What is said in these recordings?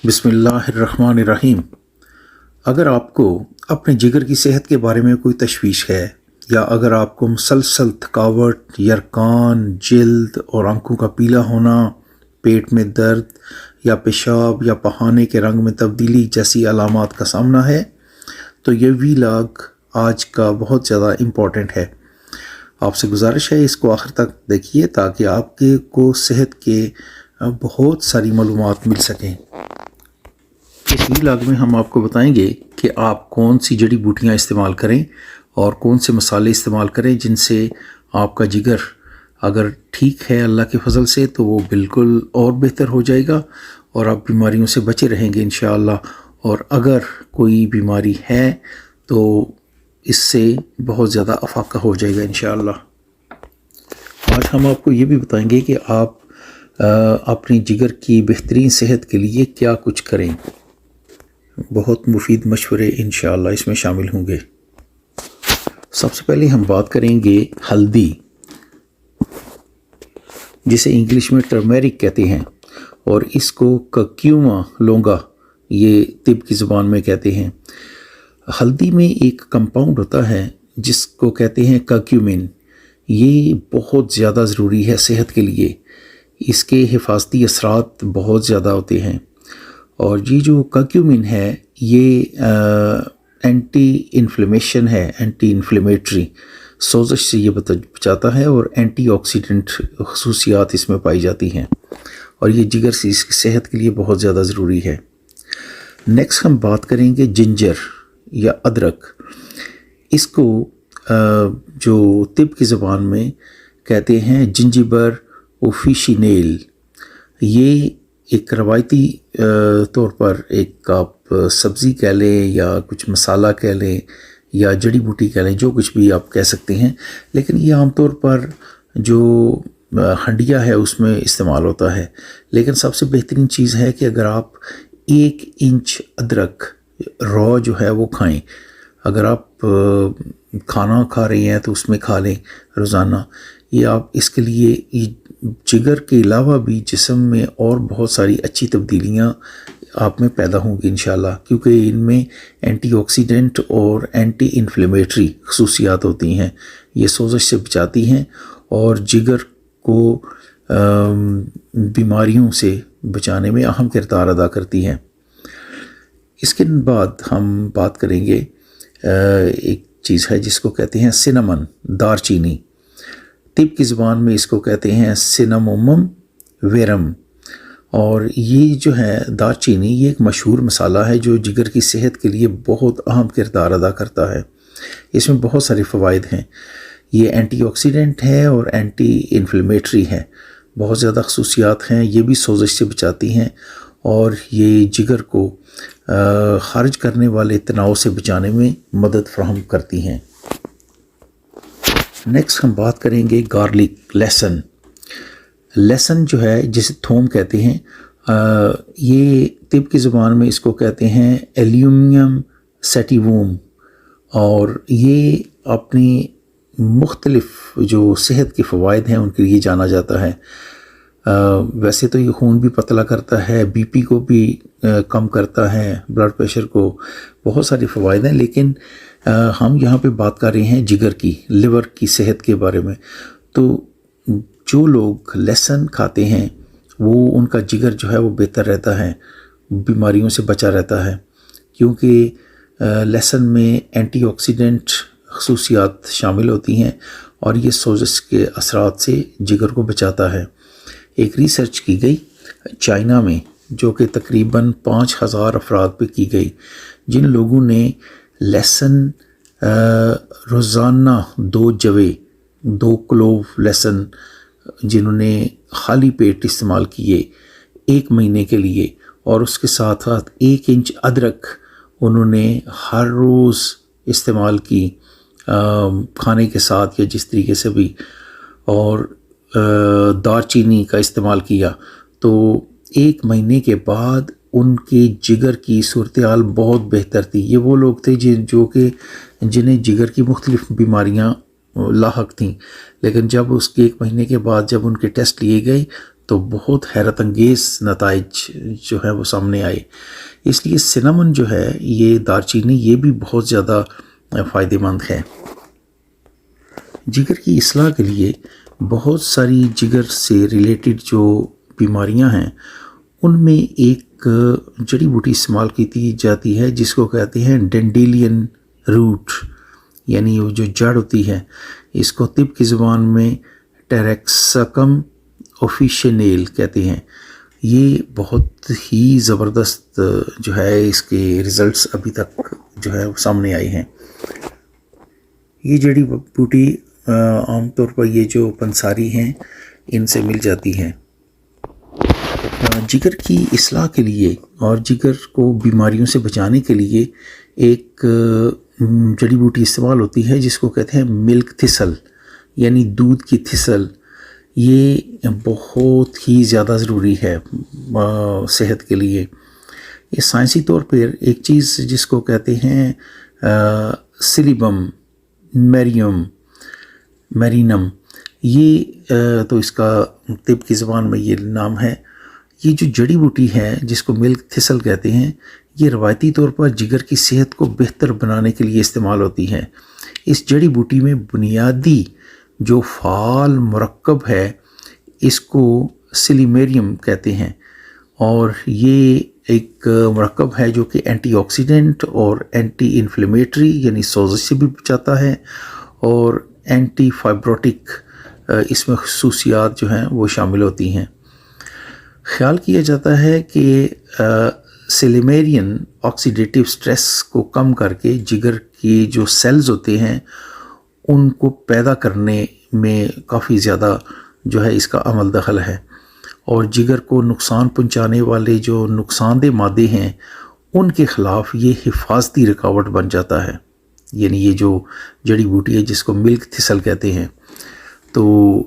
बिस्मिल्लाहिर्रहमानिर्रहीम। अगर आपको अपने जिगर की सेहत के बारे में कोई तशवीश है या अगर आपको मुसलसल थकावट, यरकान, जिल्द और आंखों का पीला होना, पेट में दर्द या पेशाब या पहाने के रंग में तब्दीली जैसी अलामात का सामना है तो ये व्लॉग आज का बहुत ज़्यादा इम्पॉर्टेंट है। आपसे गुजारिश है इसको आखिर तक देखिए ताकि आपके को सेहत के बहुत सारी मालूमात मिल सकें। इस व्लॉग में हम आपको बताएंगे कि आप कौन सी जड़ी बूटियां इस्तेमाल करें और कौन से मसाले इस्तेमाल करें जिनसे आपका जिगर अगर ठीक है अल्लाह के फजल से तो वो बिल्कुल और बेहतर हो जाएगा और आप बीमारियों से बचे रहेंगे इंशाअल्लाह। और अगर कोई बीमारी है तो इससे बहुत ज़्यादा अफाका हो जाएगा इंशाअल्लाह। आज हम आपको ये भी बताएंगे कि आप अपनी जिगर की बेहतरीन सेहत के लिए क्या कुछ करें। बहुत मुफीद मशवरे इंशाअल्लाह इसमें शामिल होंगे। सबसे पहले हम बात करेंगे हल्दी, जिसे इंग्लिश में टर्मेरिक कहते हैं और इसको कर्क्यूमा लोंगा ये तिब की ज़ुबान में कहते हैं। हल्दी में एक कंपाउंड होता है जिसको कहते हैं कर्क्यूमिन। ये बहुत ज़्यादा ज़रूरी है सेहत के लिए, इसके हिफाजती असरात बहुत ज़्यादा होते हैं। और ये जो कर्क्यूमिन है ये एंटी इन्फ्लेमेशन है, एंटी इन्फ्लेमेटरी, सोजश से ये बचाता है और एंटीऑक्सीडेंट खसूसियात इसमें पाई जाती हैं और ये जिगर की सेहत के लिए बहुत ज़्यादा ज़रूरी है। नेक्स्ट हम बात करेंगे जिंजर या अदरक। इसको जो तिब की ज़बान में कहते हैं जिंजिबर ओफिशिनेल। ये एक रवायती तौर पर एक आप सब्ज़ी कह लें या कुछ मसाला कह लें या जड़ी बूटी कह लें, जो कुछ भी आप कह सकते हैं, लेकिन ये आमतौर पर जो हंडिया है उसमें इस्तेमाल होता है। लेकिन सबसे बेहतरीन चीज़ है कि अगर आप 1 इंच अदरक रॉ जो है वो खाएं। अगर आप खाना खा रहे हैं तो उसमें खा लें रोज़ाना। ये आप इसके लिए जिगर के अलावा भी जिस्म में और बहुत सारी अच्छी तब्दीलियाँ आप में पैदा होंगी इंशाल्लाह, क्योंकि इनमें एंटीऑक्सीडेंट और एंटी इन्फ्लेमेटरी खसूसियात होती हैं। ये सोजश से बचाती हैं और जिगर को बीमारियों से बचाने में अहम किरदार अदा करती हैं। इसके बाद हम बात करेंगे एक चीज़ है जिसको कहते हैं सिनेमन, दारचीनी। तिब की ज़ुबान में इसको कहते हैं सिनामोमम वेरम। और ये जो है दारचीनी ये एक मशहूर मसाला है जो जिगर की सेहत के लिए बहुत अहम किरदार अदा करता है। इसमें बहुत सारे फ़वाइद हैं। ये एंटीऑक्सीडेंट है और एंटी इन्फ्लेमेटरी है, बहुत ज़्यादा खसूसियात हैं। ये भी सोजश से बचाती हैं और ये जिगर को खारिज करने वाले तनाव से बचाने में मदद फराहम करती हैं। नेक्स्ट हम बात करेंगे गार्लिक, लहसुन। लहसुन जो है जिसे थोम कहते हैं, ये तिब की ज़ुबान में इसको कहते हैं एल्यूमिनियम सेटिवम। और ये अपनी मुख्तलिफ जो सेहत के फ़वाइद हैं उनके लिए जाना जाता है। वैसे तो ये खून भी पतला करता है, बीपी को भी कम करता है, ब्लड प्रेशर को, बहुत सारे फ़वाइद हैं। लेकिन हम यहाँ पे बात कर रहे हैं जिगर की, लिवर की सेहत के बारे में। तो जो लोग लहसुन खाते हैं वो उनका जिगर जो है वो बेहतर रहता है, बीमारियों से बचा रहता है, क्योंकि लहसुन में एंटीऑक्सीडेंट खसूसियात शामिल होती हैं और ये सोजश के असरात से जिगर को बचाता है। एक रिसर्च की गई चाइना में जो कि तकरीबन 5000 अफराद पे की गई, जिन लोगों ने लहसुन रोज़ाना 2 जवे 2 क्लोव लहसुन जिन्होंने खाली पेट इस्तेमाल किए 1 महीने के लिए, और उसके साथ साथ 1 इंच अदरक उन्होंने हर रोज़ इस्तेमाल की खाने के साथ या जिस तरीके से भी, और दारचीनी का इस्तेमाल किया, तो 1 महीने के बाद उनके जिगर की सूरत हाल बहुत बेहतर थी। ये वो लोग थे जो कि जिन्हें जिगर की मुख्तलिफ बीमारियां लाहक थीं, लेकिन जब उसके 1 महीने के बाद जब उनके टेस्ट लिए गए تو بہت حیرت انگیز نتائج جو ہے وہ سامنے آئے۔ اس لیے سنامن جو ہے یہ دار چینی یہ بھی بہت زیادہ فائدہ مند ہے۔ جگر کی اصلاح کے لیے بہت ساری جگر سے ریلیٹڈ جو بیماریاں ہیں ان میں ایک جڑی بوٹی استعمال کی جاتی ہے جس کو کہتے ہیں ڈینڈیلین روٹ، یعنی وہ جو جڑ ہوتی ہے، اس کو طب کی زبان میں ٹیریکسکم اوفیشینیل کہتے ہیں۔ یہ بہت ہی زبردست جو ہے اس کے ریزلٹس ابھی تک جو ہے سامنے آئے ہیں۔ یہ جڑی بوٹی عام طور پر یہ جو پنساری ہیں ان سے مل جاتی ہے۔ جگر کی اصلاح کے لیے اور جگر کو بیماریوں سے بچانے کے لیے ایک جڑی بوٹی استعمال ہوتی ہے جس کو کہتے ہیں ملک تھسل، یعنی دودھ کی تھسل۔ یہ بہت ہی زیادہ ضروری ہے صحت کے لیے۔ یہ سائنسی طور پر ایک چیز جس کو کہتے ہیں سلیبم میرینم، یہ تو اس کا طب کی زبان میں یہ نام ہے۔ یہ جو جڑی بوٹی ہے جس کو ملک تھسل کہتے ہیں، یہ روایتی طور پر جگر کی صحت کو بہتر بنانے کے لیے استعمال ہوتی ہے۔ اس جڑی بوٹی میں بنیادی جو فعال مرکب ہے اس کو سلیمیریم کہتے ہیں، اور یہ ایک مرکب ہے جو کہ اینٹی آکسیڈنٹ اور اینٹی انفلیمیٹری یعنی سوزش سے بھی بچاتا ہے، اور اینٹی فائبروٹک اس میں خصوصیات جو ہیں وہ شامل ہوتی ہیں۔ خیال کیا جاتا ہے کہ سلیمیرین آکسیڈیٹیو سٹریس کو کم کر کے جگر کی جو سیلز ہوتے ہیں ان کو پیدا کرنے میں کافی زیادہ جو ہے اس کا عمل دخل ہے، اور جگر کو نقصان پہنچانے والے جو نقصان دہ مادے ہیں ان کے خلاف یہ حفاظتی رکاوٹ بن جاتا ہے۔ یعنی یہ جو جڑی بوٹی ہے جس کو ملک تھسل کہتے ہیں، تو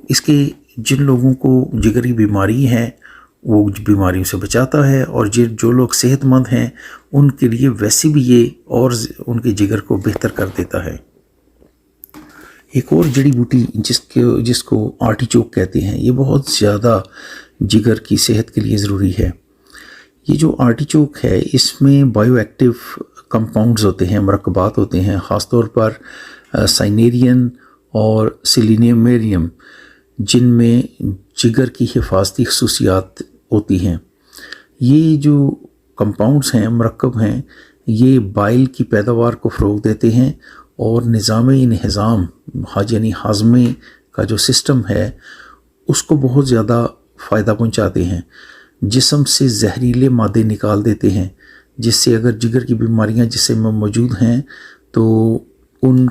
اس کے جن لوگوں کو جگری بیماری ہے وہ بیماریوں سے بچاتا ہے، اور جو لوگ صحت مند ہیں ان کے لیے ویسے بھی یہ اور ان کے جگر کو بہتر کر دیتا ہے۔ ایک اور جڑی بوٹی جس کو آرٹیچوک کہتے ہیں، یہ بہت زیادہ جگر کی صحت کے لیے ضروری ہے۔ یہ جو آرٹیچوک ہے اس میں بائیو ایکٹیو کمپاؤنڈز ہوتے ہیں، مرکبات ہوتے ہیں، خاص طور پر سائنیرین اور سیلینیمریم، جن میں جگر کی حفاظتی خصوصیات ہوتی ہیں۔ یہ جو کمپاؤنڈز ہیں، مرکب ہیں، یہ بائل کی پیداوار کو فروغ دیتے ہیں اور نظام انہضام یعنی ہاضمے کا جو سسٹم ہے اس کو بہت زیادہ فائدہ پہنچاتے ہیں۔ جسم سے زہریلے مادے نکال دیتے ہیں، جس سے اگر جگر کی بیماریاں جسم میں موجود ہیں تو ان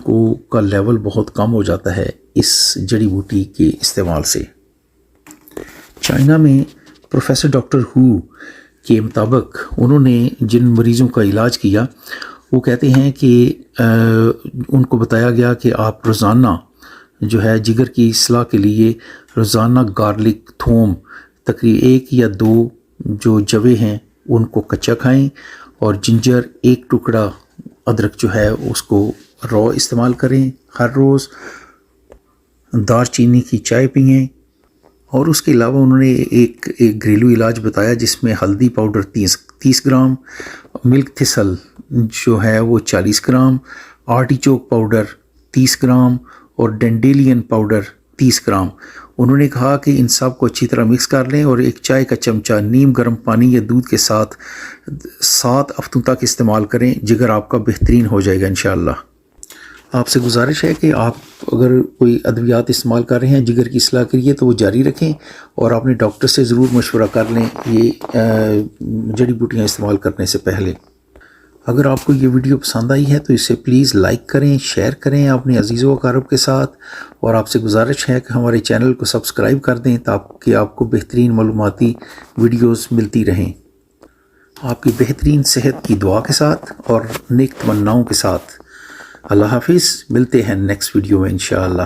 کا لیول بہت کم ہو جاتا ہے اس جڑی بوٹی کے استعمال سے۔ چائنا میں پروفیسر ڈاکٹر ہو کے مطابق انہوں نے جن مریضوں کا علاج کیا وہ کہتے ہیں کہ ان کو بتایا گیا کہ آپ روزانہ جو ہے جگر کی اصلاح کے لیے روزانہ گارلک، تھوم تقریباً 1 یا 2 جو جوے ہیں ان کو کچا کھائیں، اور جنجر 1 ٹکڑا ادرک جو ہے اس کو رو استعمال کریں ہر روز، دار چینی کی چائے پئیں، اور اس کے علاوہ انہوں نے ایک گھریلو علاج بتایا جس میں ہلدی پاؤڈر 30 گرام، ملک تھسل جو ہے وہ 40 گرام، آرٹیچوک پاؤڈر 30 گرام اور ڈینڈیلین پاؤڈر 30 گرام۔ انہوں نے کہا کہ ان سب کو اچھی طرح مکس کر لیں اور ایک چائے کا چمچہ نیم گرم پانی یا دودھ کے ساتھ 7 ہفتوں تک استعمال کریں، جگر آپ کا بہترین ہو جائے گا انشاءاللہ۔ آپ سے گزارش ہے کہ آپ اگر کوئی ادویات استعمال کر رہے ہیں جگر کی اصلاح کے لیے تو وہ جاری رکھیں، اور اپنے ڈاکٹر سے ضرور مشورہ کر لیں یہ جڑی بوٹیاں استعمال کرنے سے پہلے۔ اگر آپ کو یہ ویڈیو پسند آئی ہے تو اسے پلیز لائک کریں، شیئر کریں اپنے عزیز و اقارب کے ساتھ، اور آپ سے گزارش ہے کہ ہمارے چینل کو سبسکرائب کر دیں تاکہ آپ کو بہترین معلوماتی ویڈیوز ملتی رہیں۔ آپ کی بہترین صحت کی دعا کے ساتھ اور نیک تمناؤں کے ساتھ اللہ حافظ، ملتے ہیں نیکسٹ ویڈیو میں انشاءاللہ۔